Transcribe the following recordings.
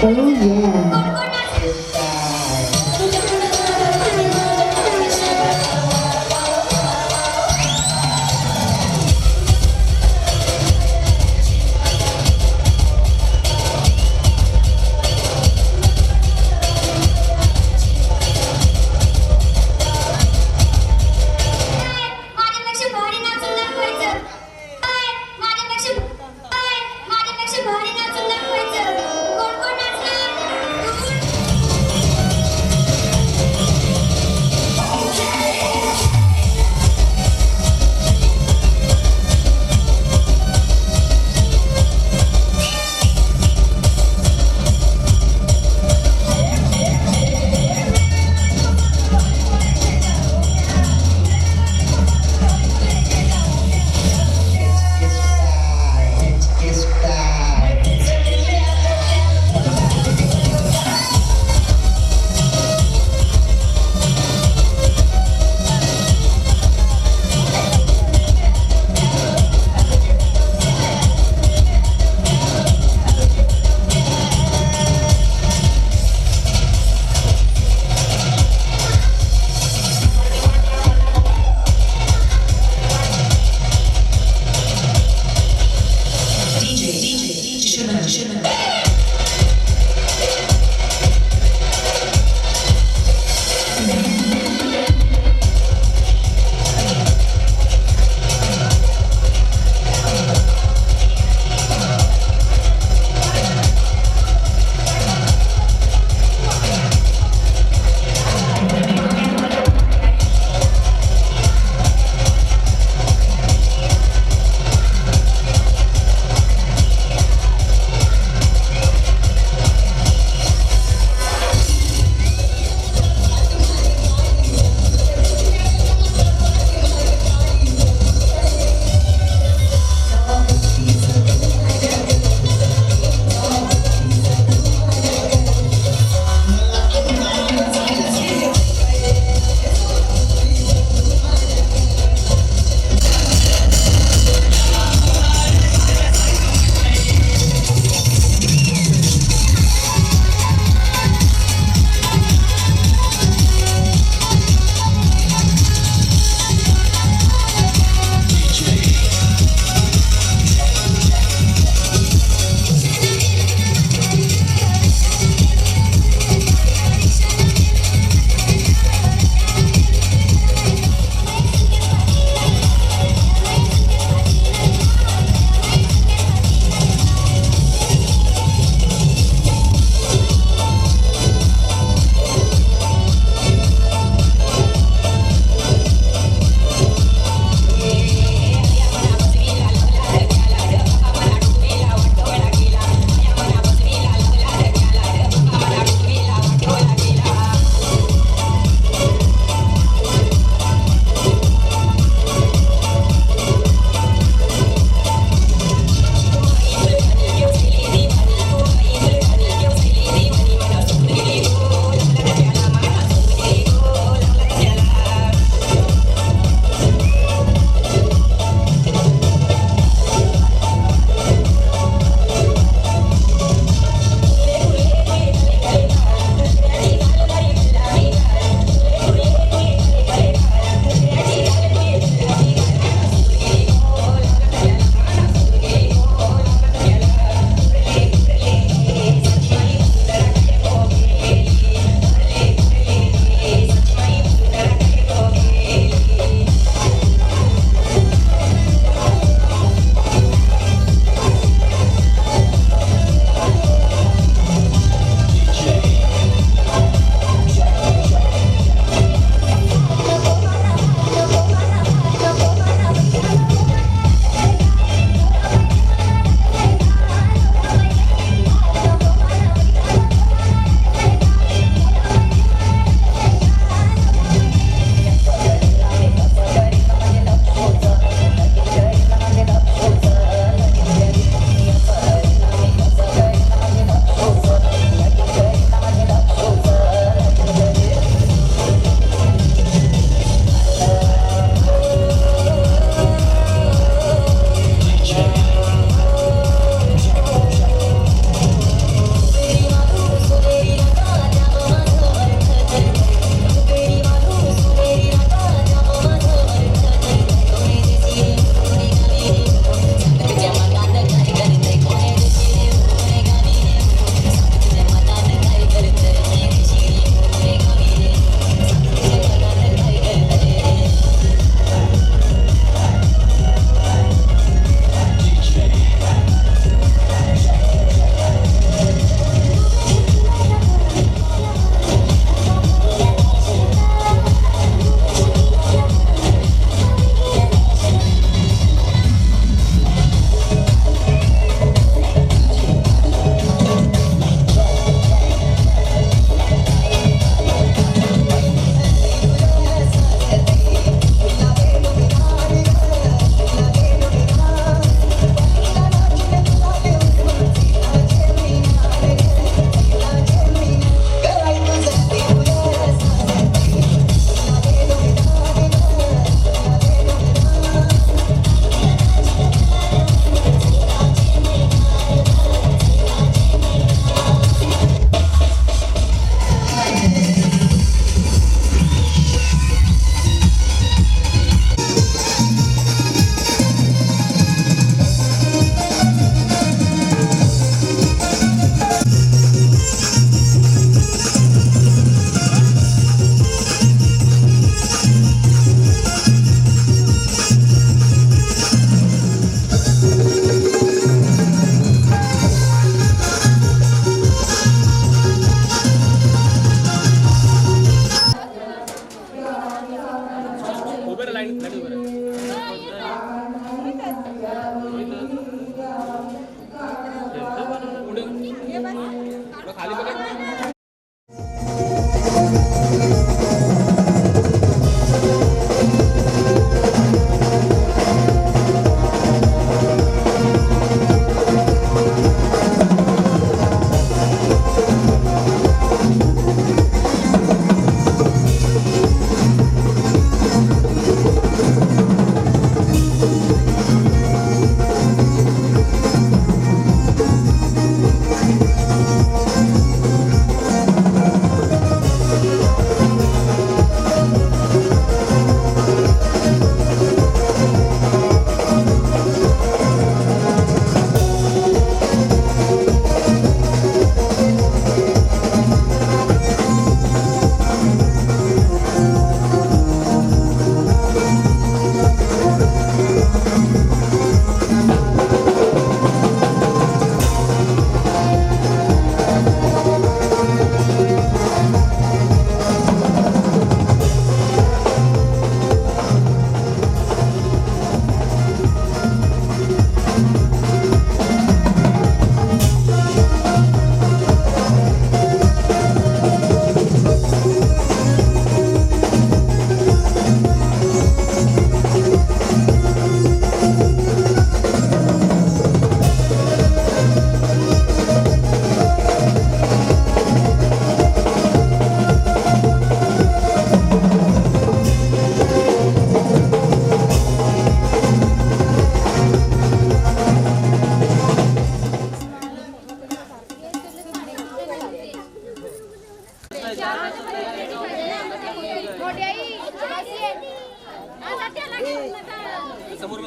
Oh yeah. माझ्यापेक्षा भारी नाचून दाखवायचं. माझ्यापेक्षा भारी नाचून दाखवायचं. कोण कोण नाचणार?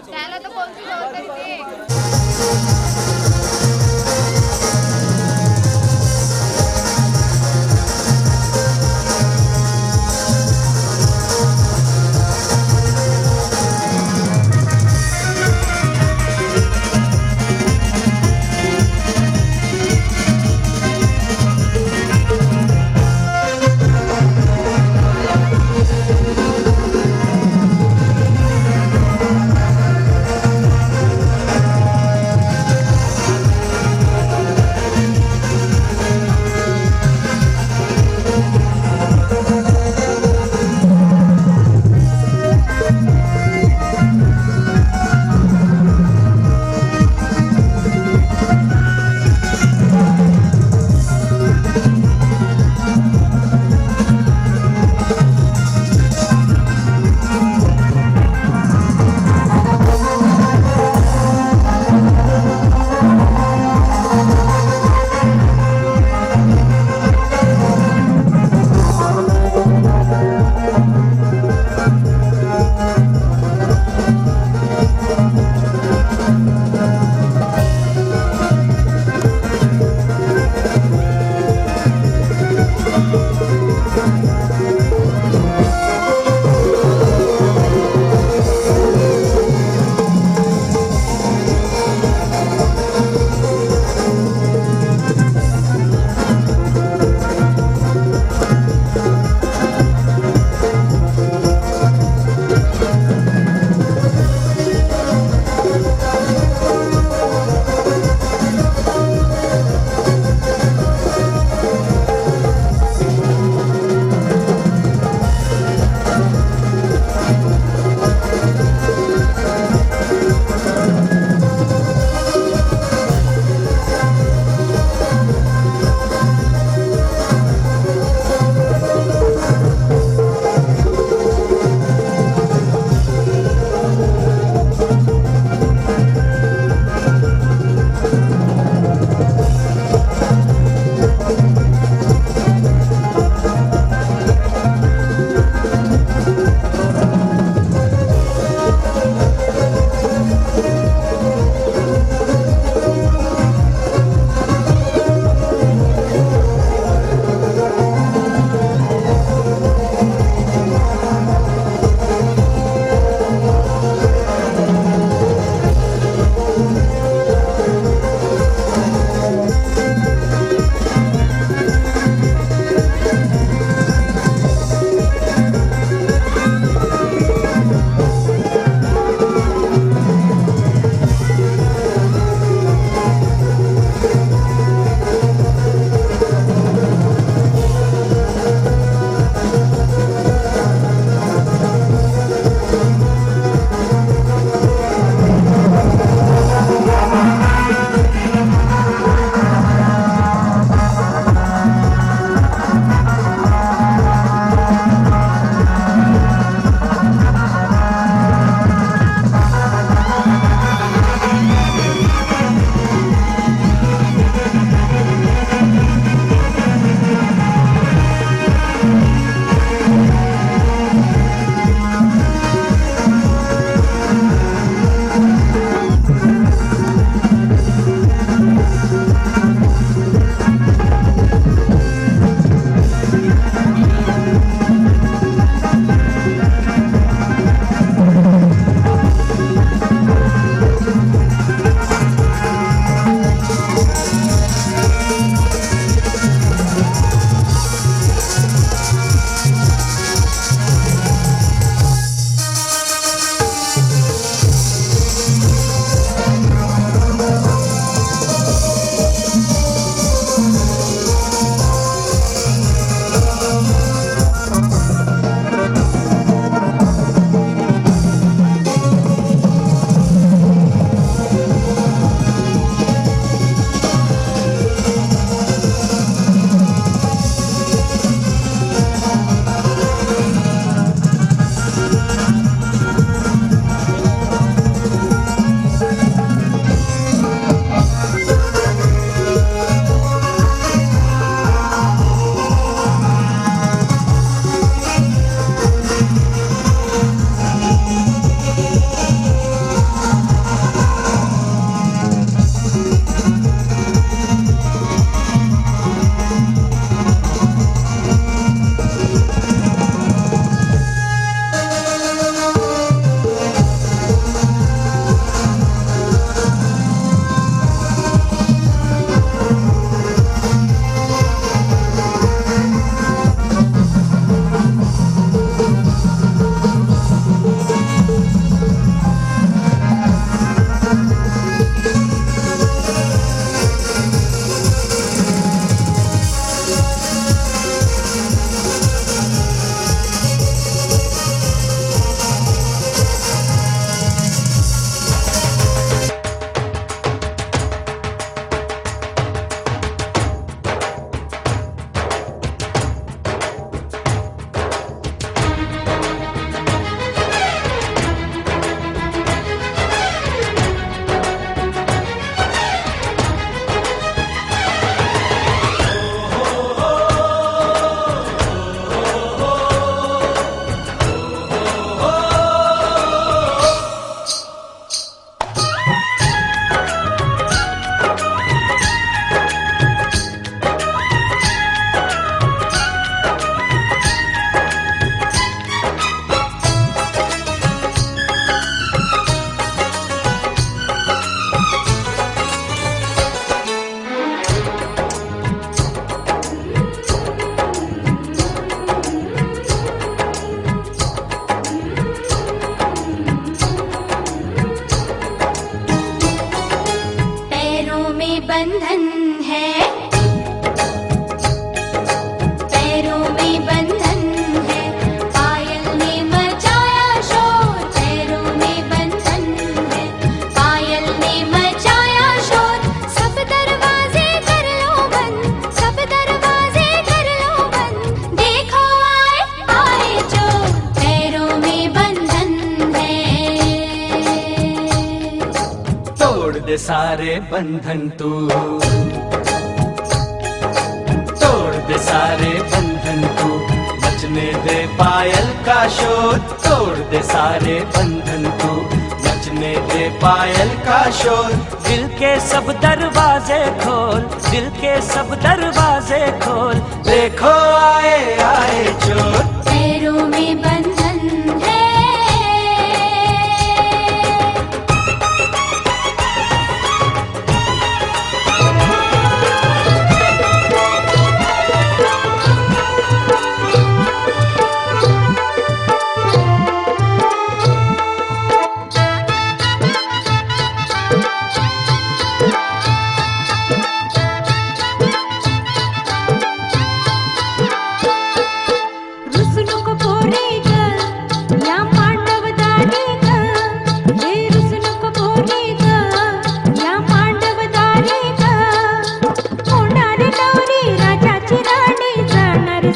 त्याला तर कोणती जबाबदारी ते दे सारे बंधन तू, तोड़ दे सारे बंधन तू, बचने दे पायल का शोर, तोड़ दे सारे बंधन तू, बचने दे पायल का शोर। दिल के सब दरवाजे खोल, दिल के सब दरवाजे खोल, देखो आए आए चोर। पैरों में बंधन है,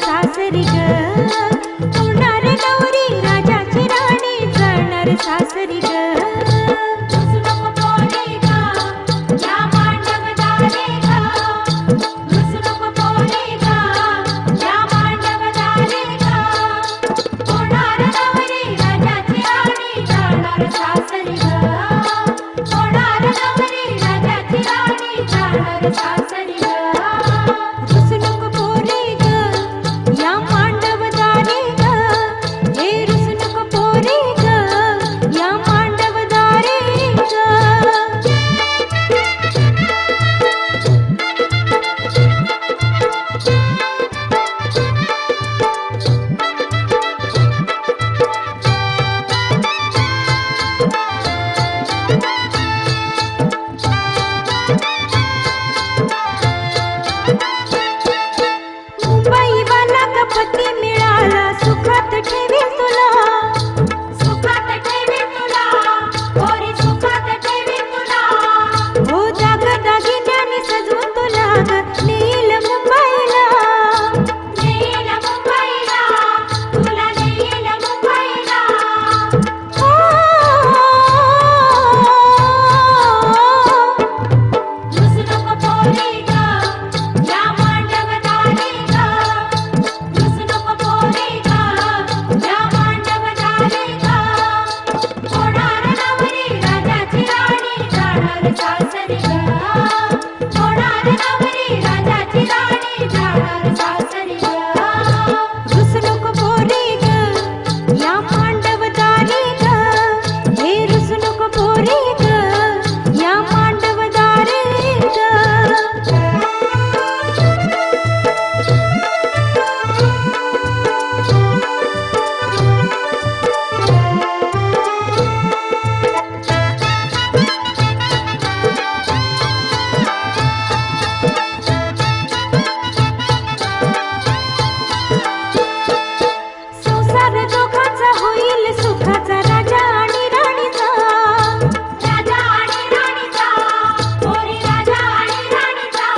सासरी ग, होणार नवरी राजाची राणी जाणार सासरी ग। रुसू नको पोरी ग, या मांडवदारी ग, रुसू नको पोरी ग, या मांडवदारी ग, होणार नवरी राजाची राणी जाणार सासरी ग, होणार नवरी राजाची राणी जाणार सासरी ग। रुसू नको पोरी ग, या मांडवदारी ग, हे रुसू नको पोरी ग, या मांडवदारी ग। मुंबईवाला गपती मिळाला, सुखात ठेवी तुला, सुखात ठेवी तुला, पोरी सुखात ठेवी तुला, हो दाग दागिन्याने सजवून तुला ग, नेईल मुंबईला, नेईल मुंबईला, तुला नेईल मुंबईला। रुसू नको पोरी ग, या मांडवदारी ग, रुसू नको पोरी ग, या मांडवदारी ग, होणार नवरी राजाची राणी जाणार सासरी ग, होणार नवरी राजाची राणी जाणार सासरी ग। रुसू नको पोरी ग, या मांडवदारी ग, हे रुसू नको पोरी ग, या मांडवदारी ग। संसार दोघांचा होईल सुखाचा, राजा आणि राणीचा, राजा आणि राणीचा, पोरी राजा आणि राणीचा,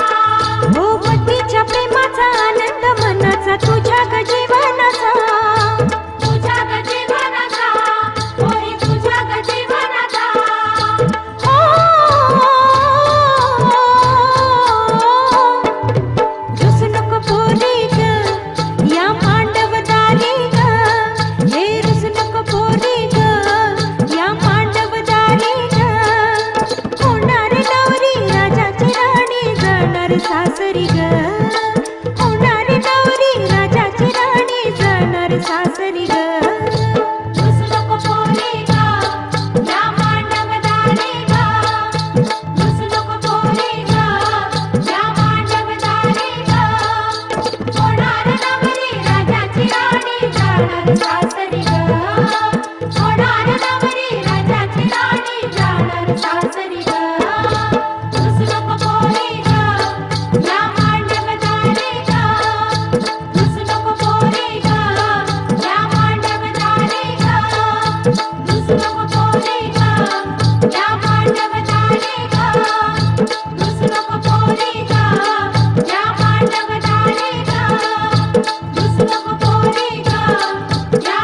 हो पतीच्या प्रेमाचा आनंद मनाचा, तुझ्या ग जीवनाचा, तुझ्या ग जीवनाचा, पोरी तुझ्या ग जीवनाचा। रुसू नको पोरी ग, या मांडवदारी ग, हे रुसू नको पोरी ग, या मांडवदारी ग, होणार नवरी राजाची राणी जाणार सासरी ग, होणार नवरी राजाची राणी जाणार सासरी ग। रुसू नको पोरी ग, या मांडवदारी ग, रुसू नको पोरी ग, या मांडवदारी ग, होणार नवरी राजाची राणी जाणार सासरी ग, होणार नवरी राजाची राणी जाणार सासरी ग। रुसू नको पोरी ग, या मांडवदारी ग, रुसू नको पोरी ग, या मांडवदारी ग, रुसू नको पोरी ग, या मांडवदारी ग, रुसू नको पोरी ग, या मांडवदारी ग, रुसू नको पोरी ग, या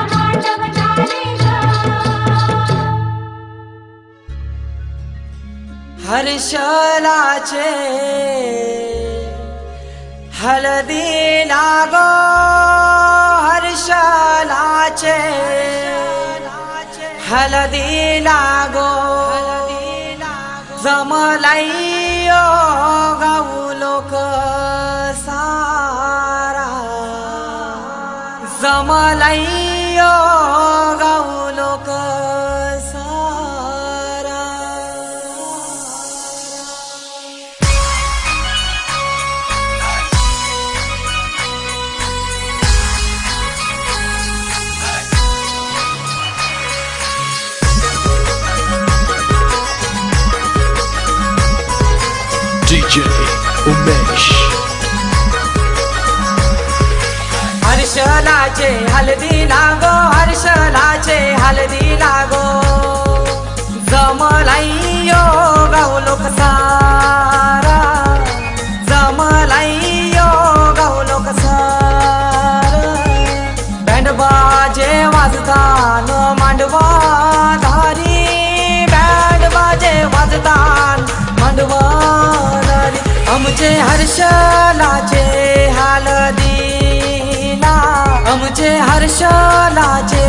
हर्षलाचे हळदी लागो हर्षलाचे हळदी लागो जमलाईयो गाऊ लोक सारा जमलाईयो गाऊ लोक सारा DJ Umesh. हर्षलाचे हळदी लागो हर्षलाचे हळदी लागो जमलाईयो गाऊ लोक सारा जमलाईयो गाऊ लोक सारा बँड बाजे वाजतान मांडवा धारी बँड बाजे वाजतान मांडवा धारी आमचे हर्षलाचे हळदीला आमचे हर्षलाचे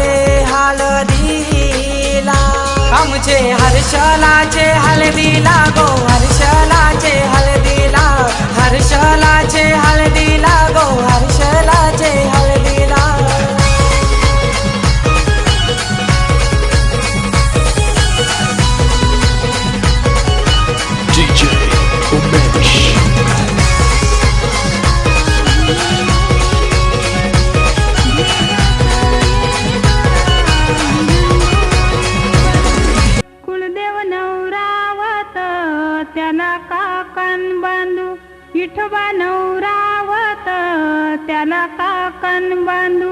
हळदीला आमचे हर्षलाचे हळदीला गो हर्षलाचे हळदीला हर्षलाचे हळदीला गो हर्षलाचे हळदीला DJ Umesh. कुलदेव नवरावत त्याला काकण बांधू विठोबा नवरावत त्याला काकण बांधू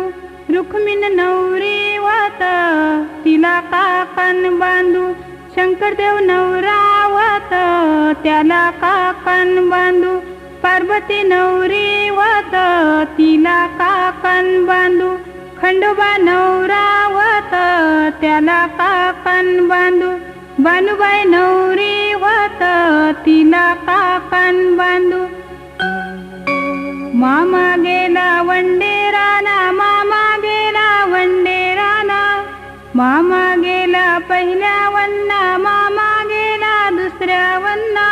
रुक्मिण नवरीवत तिला काकण बांधू शंकरदेव नवरावत त्याला काकण बांधू पार्वती नवरीवत तिला काकण बांधू खंडोबा नवरावत त्याला काकण बांधू बानुबाई नवरीवत तिला काकण बांधू मामा गेला वंडेराना मामा गेला वंडेराना मामा गेला पहिल्या वन्ना मामा गेला दुसऱ्या वन्ना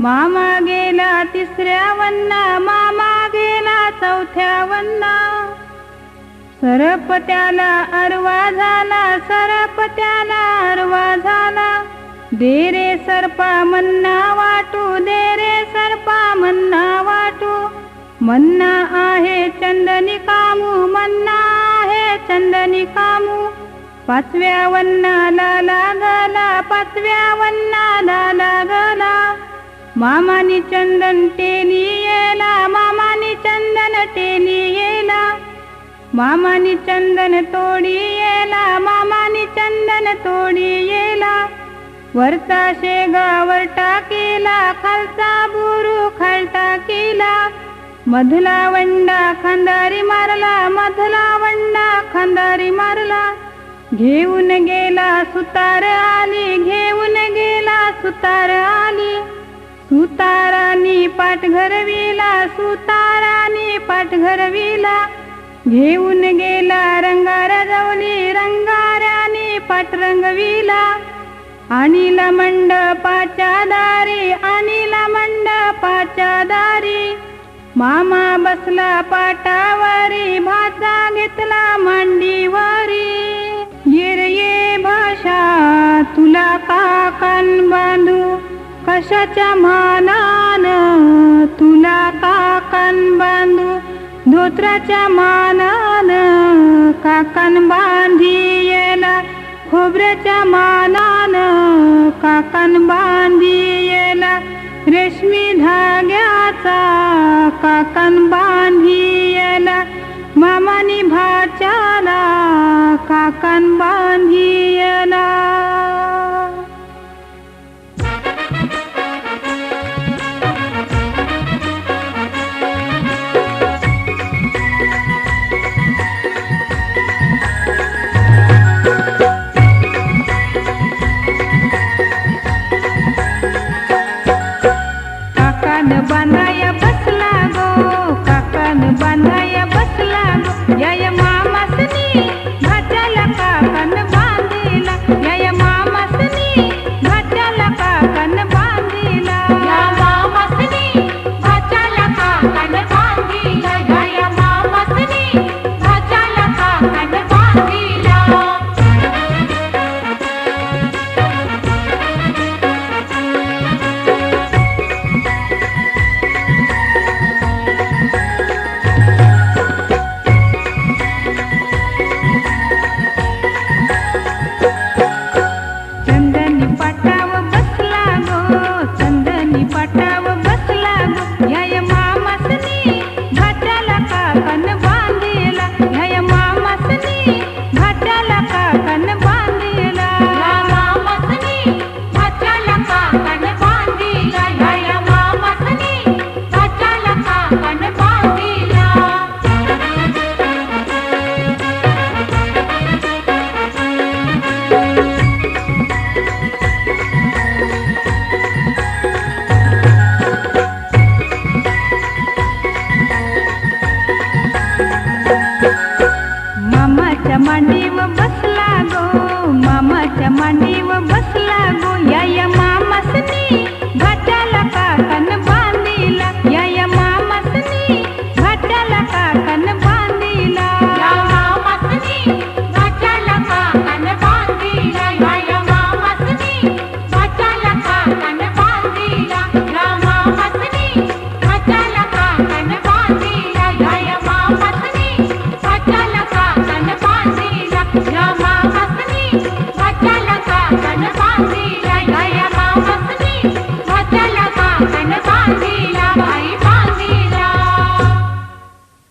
मामा गेला तिसऱ्या वन्ना मामा गेला चौथ्या वन्ना सरपत्याला अरवा झाला सरपत्याला अरवा झाला दे रे सरपा मन्ना वाटू दे रे सरपा मन्ना वाटू मन्ना आहे चंदनी कामू मन्ना आहे चंदनी कामू पाचव्या वन्नाला लागला पाचव्या वन्नाला लागला मामानी चंदन टेली येला मामानी चंदन टेली येला मामानी चंदन तोडी येला मामानी चंदन तोडी येला वरचा शेगावर टाकीला खालचा बुरू खाल टाकीला मधला वंडा खांदारी मारला मधला वंडा खांदारी मारला घेऊन गेला सुतार आली घेऊन गेला सुतार आली सुतारानी पाठ घरविला सुतारानी पाठ घरविला घेऊन गेला रंगार जवली रंगारानी पाठ रंगविला आणीला मंडपाच्या दारी आणीला मंडपाच्या दारी मामा बसला पाटावरी भाचा घेतला मांडीवरी ये रे ये भाषा तुला काकण बांधू कशाच्या मानान तुला काकण बांधू धोत्राच्या मानान काकण बांधी येला खोबऱ्याच्या मानान काकण बांधी येला रेशमी धाग्याचा काकण बांधी येला मामानी भाच्याला काकण बांधी येला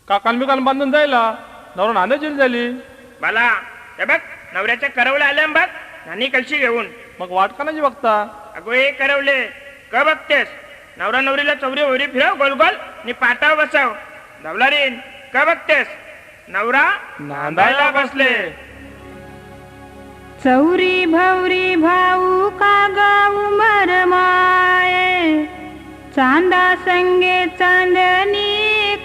काकान बिकान बांधून जायला नवरा नांदायची झाली. बाला हे बघ नवऱ्याच्या करवल्या आल्या बघ नानी कलशी घेऊन. मग वाट कानाची बघता. अगो हे करवले का बघतेस? नवरा नवरीला चौरी वरी फिरव गोल गोल नि पाटाव बसाव. धवलारीन का बघतेस? नवरा नांदायला बसले. चौरी भौरी भाऊ का गाऊ मरमाये, चांदा संगे चांदनी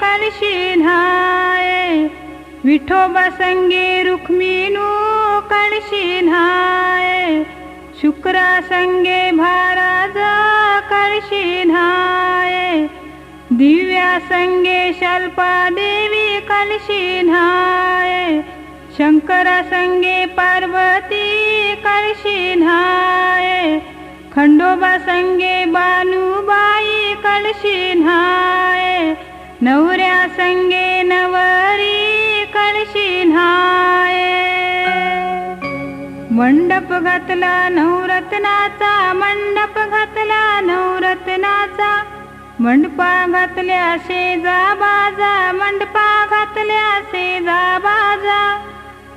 कळशी न्हाये, विठोबा संगे रुक्मिणू कळशी न्हाये, शुक्रा संगे महाराज कळशी न्हाये, दिव्या संगे शल्पा देवी कळशी न्हाये, शंकरा संगे पार्वती कळशी न्हाये, खंडोबा संगे बानुबाई कळशी न्हाये, नवऱ्या संगे नवरी कळशी न्हाये. मंडप घातला नवरत्नाचा, मंडप घातला नवरत्नाचा, मंडपा घातल्या शेजा बाजा, मंडपा घातल्या शेजा बाजा,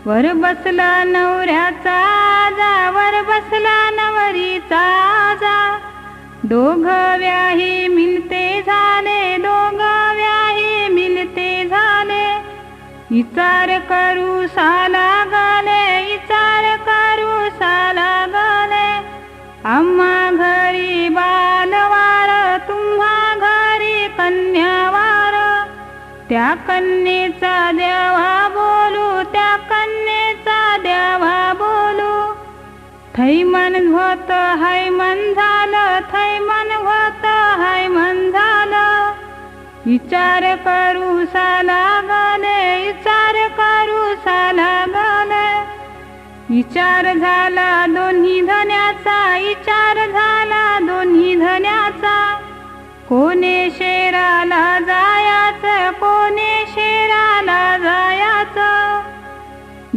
वर बसला नवऱ्याचा आजा, वर बसला नवरीचा आजा, दोघ व्याही मिलते झाले, दोघ व्याही मिलते झाले, विचार करू साला गाले, विचार करू साला गाले, आम्हा घरी बालवार, तुम्हा घरी कन्यावार, त्या कन्येचा देवा बोलू, त्या कन्येचा देवा बोलू, थैमन होत हाय मन झालं, थैमन होत हाय मन झालं, विचार करू साला गाले, विचार करू साला गाले, विचार झाला दोन्ही धन्याचा, विचार झाला दोन्ही धन्याचा, कोणे शेराला जायाचं, कोणे शेराला जायाचं,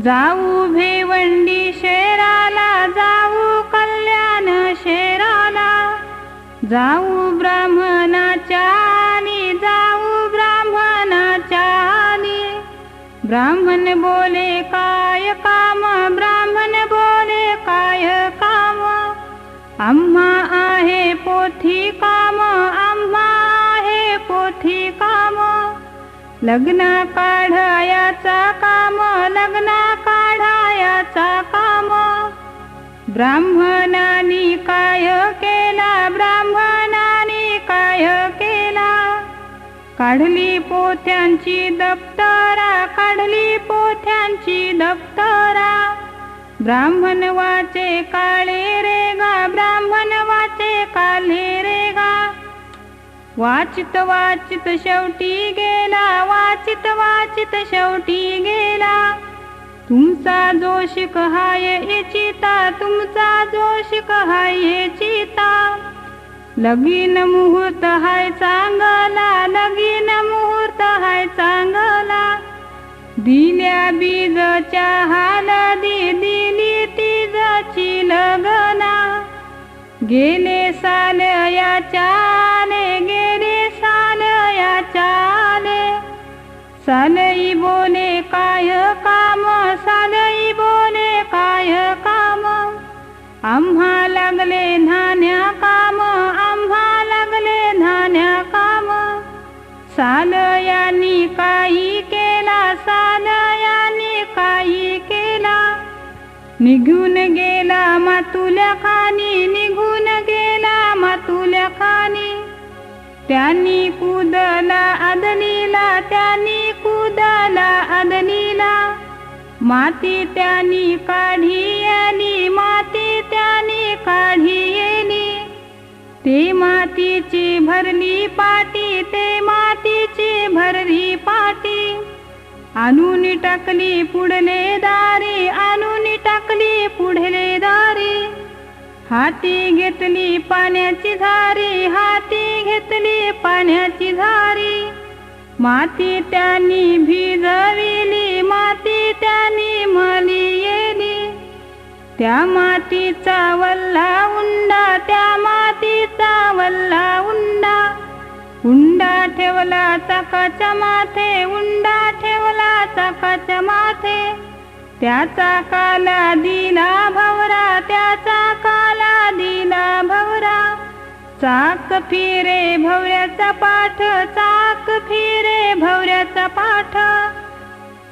जाऊ भेवंडी शेराला, जाऊ कल्याण शेराला, जाऊ ब्राह्मणाच्या आली, जाऊ ब्राह्मणाच्या आली, ब्राह्मण बोले काय काम, ब्राह्मण बोले काय काम, आम्हा आहे पोथी काम, आम्हा आहे पोथी काम, लग्न काढायाचा काम, लग्न काढायाचा काम, ब्राह्मणानी काय केला, ब्राह्मणानी काय केला, काढली पोथ्यांची दप्तरा, काढली पोथ्यांची दप्तरा, ब्राह्मण वाचे काळे रे गा, ब्राह्मण वाचे काळे रे गा, वाचित वाचित शेवटी गेला, वाचित वाचित शेवटी गेला, तुमचा जोशिक हाय चिता, तुमचा जोशिक हाय चिता, लगीन मुहूर्त हाय चांगला, लगीन मुहूर्त हाय चांगला, दिल्या बीजच्या हालदी, दिली तीजाची लगना, गेले साल याच्याले, गेले साल याच्याले, सालई बोले काय काम, सालई बोले काय काम, आम्हा लागले धान्या काम, आम्हा लागले धान्या काम, साल यांनी काही केला, साल यांनी काही केला, निघून गेला मातुल्या खानी, निघून गेला मातुल्या खानी, त्यांनी कुदला आदनीला, त्यांनी कुदला आदनीला, माती त्यांनी काढी आली, माती त्यांनी काढी येली, ते मातीची भरली पाटी, ते मातीची भरली पाटी, आणून टाकली पुढले दारी, आणून टाकली पुढले दारी, हाती घेतली पाण्याची झारी, हाती घेतली पाण्याची झारी, माती त्यांनी भिजविली, माती त्यांनी मली येली, त्या मातीचा वल्ला उंडा, त्या मातीचा वल्ला उंडा, उंडा ठेवला चाकाच्या माथे, उंडा ठेवला चाकाच्या माथे, त्याचा काला दिला भवरा, त्याचा काला दिला भवरा. चाक फिरे भवऱ्याचा पाठ, चाक फिरे भवऱ्याचा पाठ,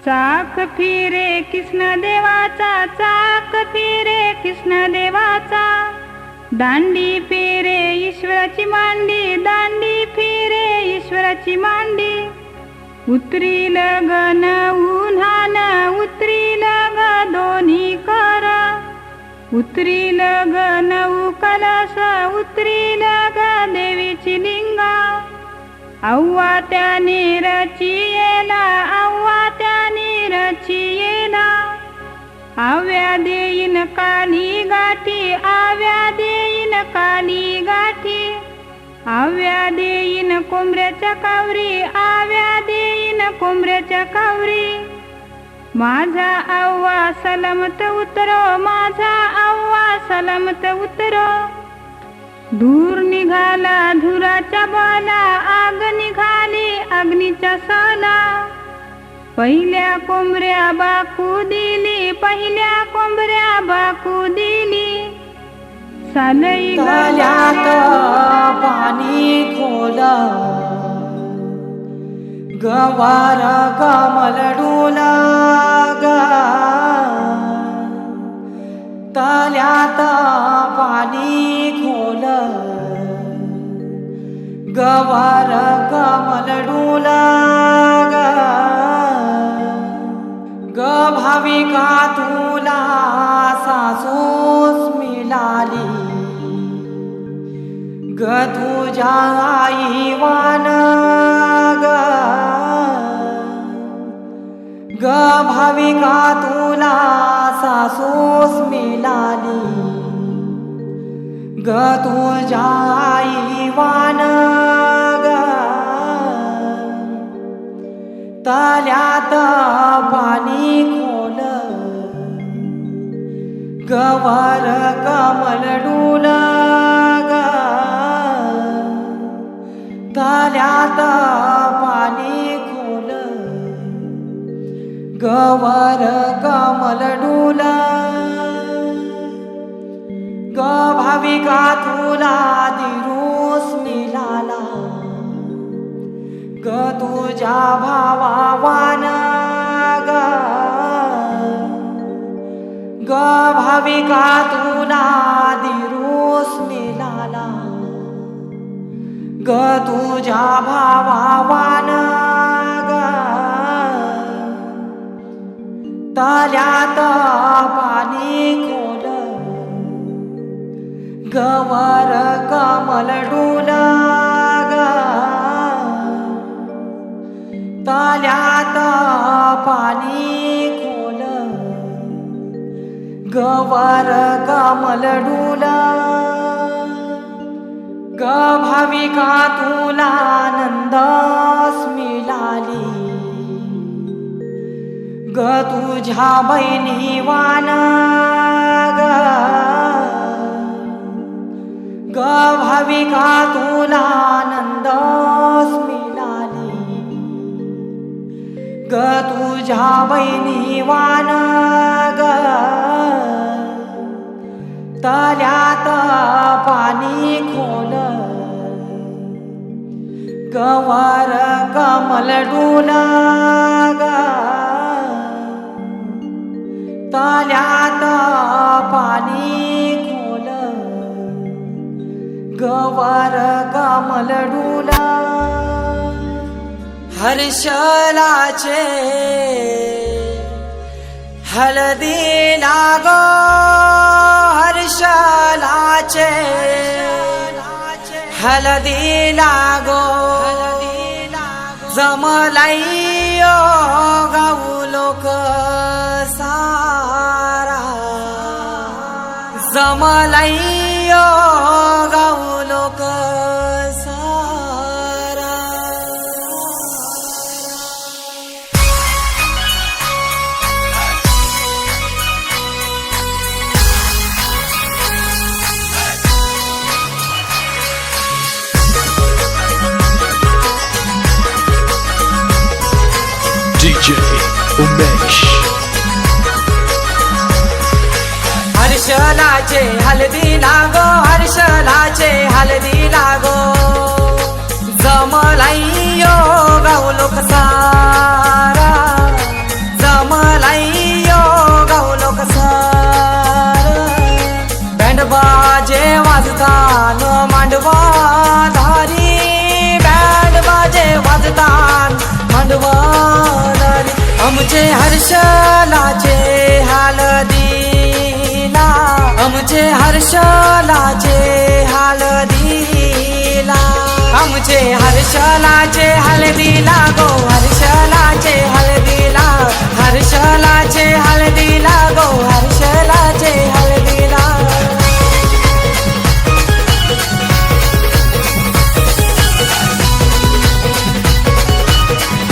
चाक फिरे कृष्ण देवाचा, चाक फिरे कृष्ण देवाचा. दांडी फिरे ईश्वराची मांडी, दांडी फिरे ईश्वराची मांडी. उतरील गण उन्हान, उतरील ग दोन्ही कर, उतरील गण कलश, उतरील ग देवीची लिंगा. अव्वा त्याने रचियेला, अव्वा त्याने रचियेला. आव्या देईन काली गाठी, आव्या देईन काली गाठी. आव्या देईन कोंबऱ्याच्या कावरी, आव्या देईन कोंबऱ्याच्या कावरी. माझा अव्वा सलामत उतरो, माझा अव्वा सलामत उतरो. दूर निघाला धुराच्या बाला, आग निघाली अग्नीच्या साला. पहिल्या कोंबऱ्या बाकू दिली, पहिल्या कोंबऱ्या बाकू दिली. सालई तळ्यात पाणी खोल, गवार कमलडूला ग. तळ्यात पाणी खोल, गवार कमलडूला ग. ग भाविका तुला सासूस मिळाली, ग तुझ्या आई वान ग. ग भाविका तुला सासूस मिळाली, ग तुझ्या आई वान ग. तळ्यात पाणी खोल, गवार कमलडूल ग. तळ्यात पाणी खोल, गवार कमलडूल. ग भाविका तुला दिरूस मिळाला, ग तुझ्या भावावान ग. ग भाविका तुला दिरूस मिळाला, ग तुझ्या भावावान ग. तळ्यात पाणी खोल, गवार कमलडूल ग. तळ्यात पाणी खोल, गवार कमलडूल. ग भाविका तुला नंदस मिळाली, ग तुझ्या बहिणी वान ग. ग भाविका तुला नंदस मिळाली, ग तुझ्या बहिणी वान ग. तळ्यात पाणी खोल, गवार कमलडूल ग. तळ्यात पाणी खोल, गवार कमलडूल. हर्षलाचे हळदी लागो, हर्षलाचे हळदी लागो. जमलाई गाऊ लोक सारा, जमलाई गाऊ लोक सारा. DJ Umesh. हर्षलाचे हलदी लागो, हर्षलाचे हलदी लागो, जमलाइयो गाव लोक सारा, जमलाइयो गाव लोक सारा. बँड बाजे वाजतान मांडवा धारी, बँड बाजे वाजतान मांडवा धारी. आमचे हर्षलाचे हलदीला, आमचे हर्षलाचे हलदीला, आमचे हर्षलाचे हलदीला गो, हर्षलाचे हलदीला, हर्षलाचे हलदीला गो, हर्षलाचे हलदीला.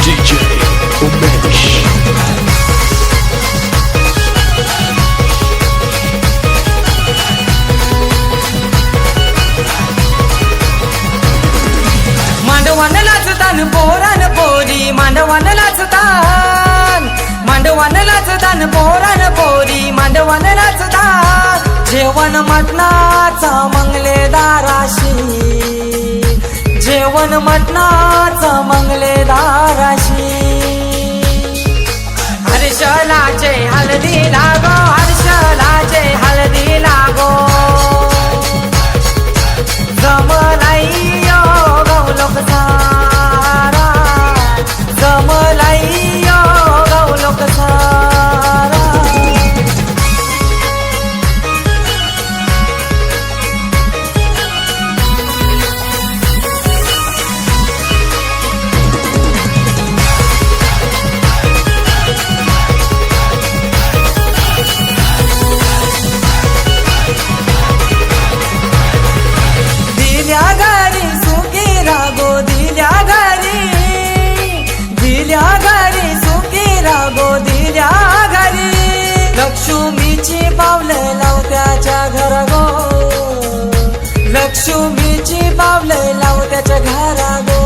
DJ Umesh. मांडवान लाचतान पोरान पोरी, मांडवान लाचतान, मांडवान लाचतान पोरान पोरी, मांडवान लाचतान. जेवण मटणाचा मंगलेदाराशी, जेवण मटणाचा मंगलेदाराशी. हर्षलाचे हलदी लागो, हर्षलाचे हलदी लागो, जमलाइयो गाव लोक सारा, जमलाइयो गाव लोक सारा. दिल्या घरी सुखी रागो, दिल्या घरी, दिल्या घरी सुखी रागो, दिल्या घरी. लक्ष्मीची पावले लावत्याच्या घरा गो, लक्ष्मीची पावले लावत्याच्या घरा गो.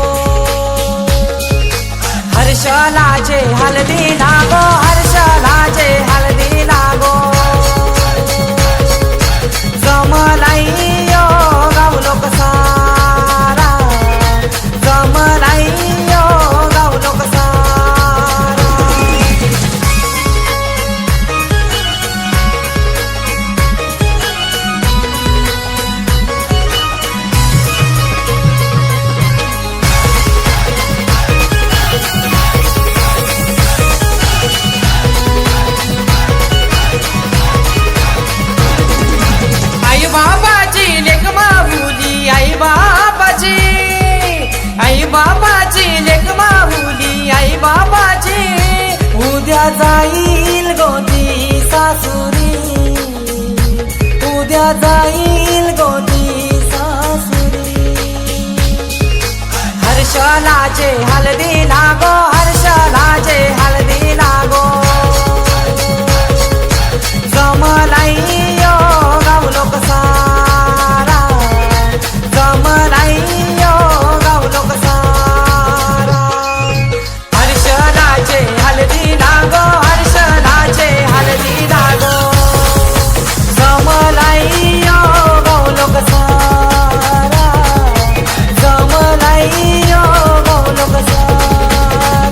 हर्षलाचे हलदी लागो, हर्षलाचे हलदी लागो, जमलाइयो गाव लोक सारा, जमलाइयो गाव लोक सारा. आई बाबाची लेक माहुली, आई बाबाची, आई बाबाची लेक माहुली, आई बाबाची. उद्या जाईल गोदी सासुरी, उद्या जाईल गोदी सासुरी. हर्षलाचे हलदी लागो, हर्षलाचे हलदी लागो, जमलाइयो गाव लोक सारा, जमलाइयो गाव लोक सारा. हर्षलाचे हलदी लागो, हर्षलाचे हलदी लागो, जमलाइयो गाव लोक सारा, जमलाइयो गाव लोक सारा.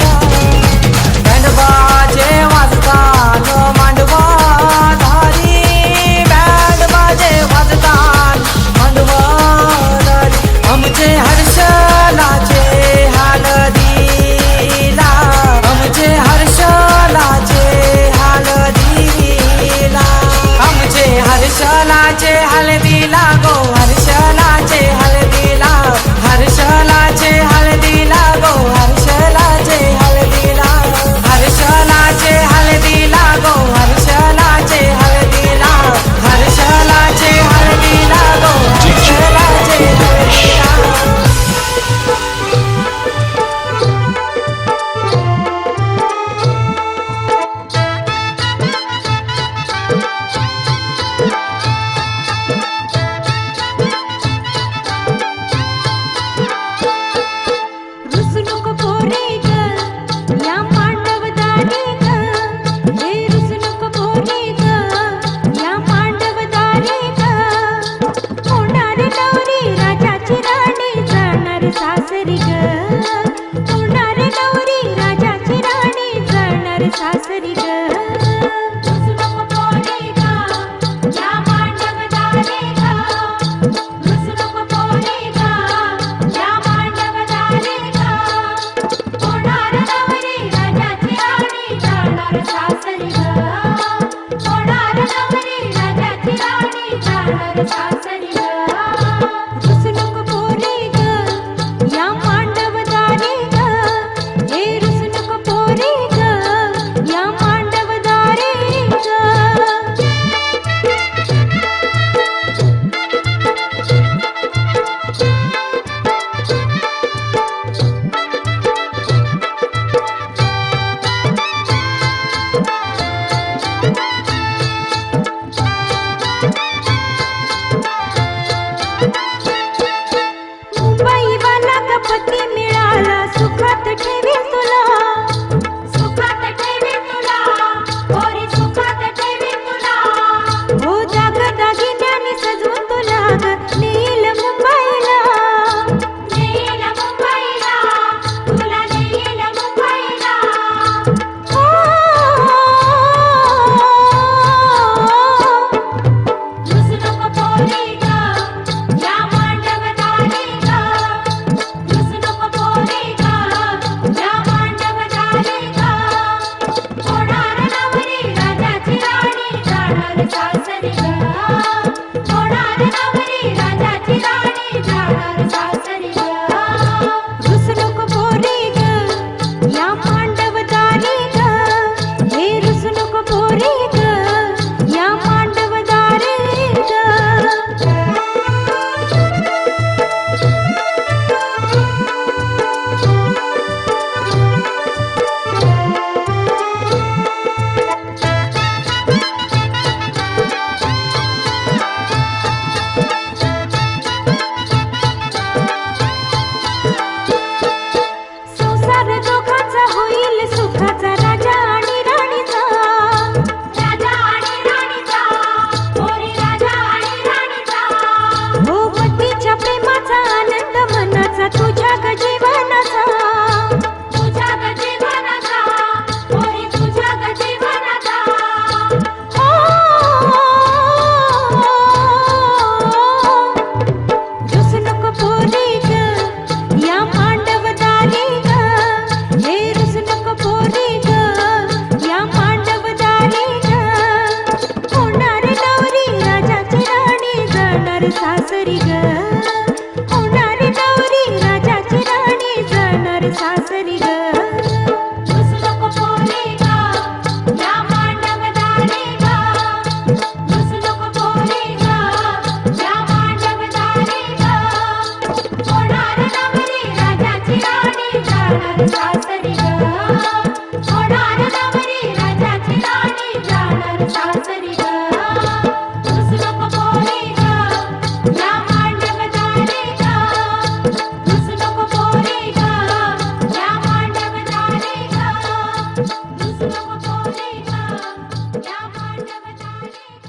बदाने